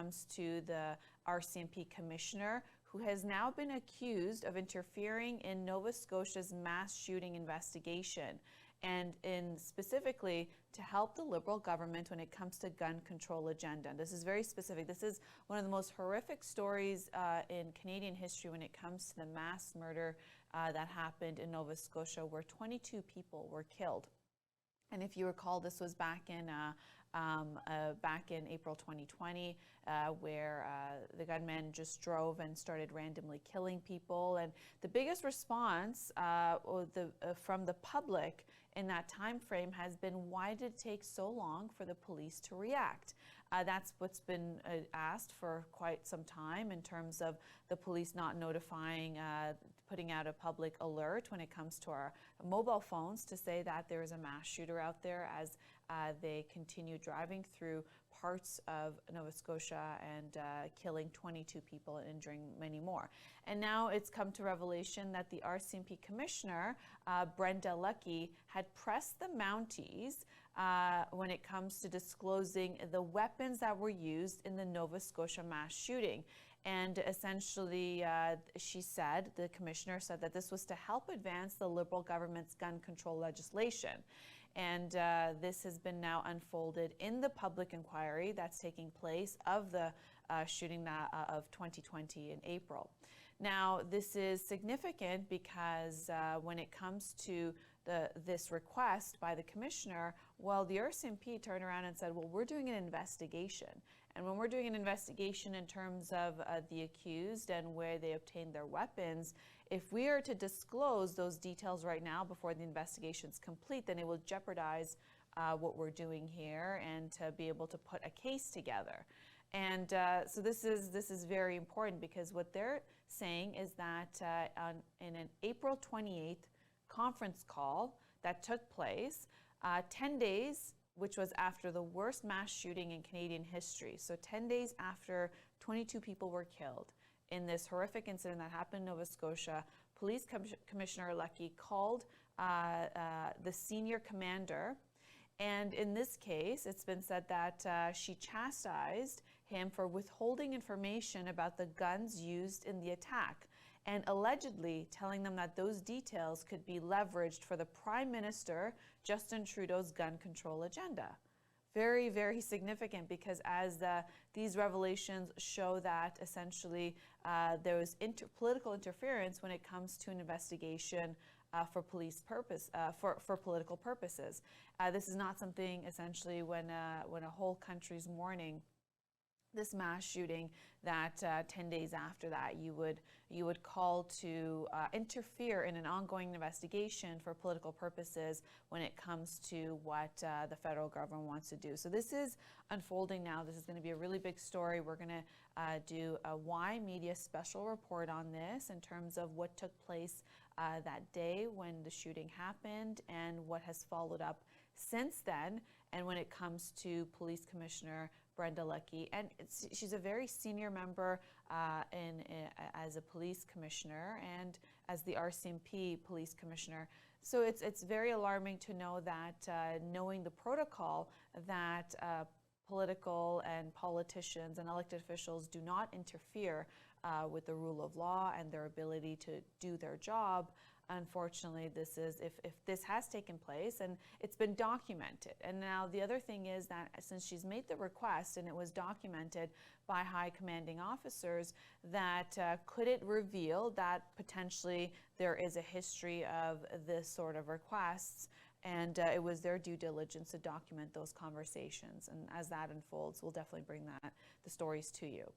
comes to the Rcmp commissioner, who has now been accused of interfering in Nova Scotia's mass shooting investigation, and in specifically to help the Liberal government when it comes to gun control agenda. This is very specific. This is one of the most horrific stories in Canadian history when it comes to the mass murder that happened in Nova Scotia, where 22 people were killed. And if you recall, this was back in April 2020, where the gunmen just drove and started randomly killing people. And the biggest response from the public in that time frame has been, why did it take so long for the police to react? That's what's been asked for quite some time, in terms of the police not notifying, putting out a public alert when it comes to our mobile phones to say that there is a mass shooter out there, as they continue driving through parts of Nova Scotia and killing 22 people and injuring many more. And now it's come to revelation that the Rcmp commissioner, Brenda Lucki, had pressed the Mounties when it comes to disclosing the weapons that were used in the Nova Scotia mass shooting. And essentially, the commissioner said that this was to help advance the Liberal government's gun control legislation. And this has been now unfolded in the public inquiry that's taking place of the shooting of 2020 in April. Now, this is significant because when it comes to this request by the commissioner, well, the Rcmp turned around and said, well, we're doing an investigation. And when we're doing an investigation in terms of the accused and where they obtained their weapons, if we are to disclose those details right now before the investigation is complete, then it will jeopardize what we're doing here and to be able to put a case together. And so this is very important, because what they're saying is that in an April 28th conference call that took place 10 days, which was after the worst mass shooting in Canadian history. So 10 days after 22 people were killed in this horrific incident that happened in Nova Scotia, Police Commissioner Lucki called the senior commander. And in this case, it's been said that she chastised him for withholding information about the guns used in the attack, and allegedly telling them that those details could be leveraged for the Prime Minister Justin Trudeau's gun control agenda. Very, very significant, because as these revelations show that essentially there was political interference when it comes to an investigation for for political purposes. This is not something essentially when a whole country's mourning this mass shooting, that 10 days after that you would call to interfere in an ongoing investigation for political purposes when it comes to what the federal government wants to do. So this is unfolding now. This is going to be a really big story. We're going to do a Y Media special report on this in terms of what took place that day when the shooting happened and what has followed up since then, and when it comes to Police Commissioner Brenda Lucki. And she's a very senior member as a police commissioner and as the Rcmp police commissioner. So it's very alarming to know that knowing the protocol that political and politicians and elected officials do not interfere with the rule of law and their ability to do their job. Unfortunately, this is, if this has taken place and it's been documented. And now the other thing is that since she's made the request and it was documented by high commanding officers, that could it reveal that potentially there is a history of this sort of requests, and it was their due diligence to document those conversations. And as that unfolds, we'll definitely bring the stories to you.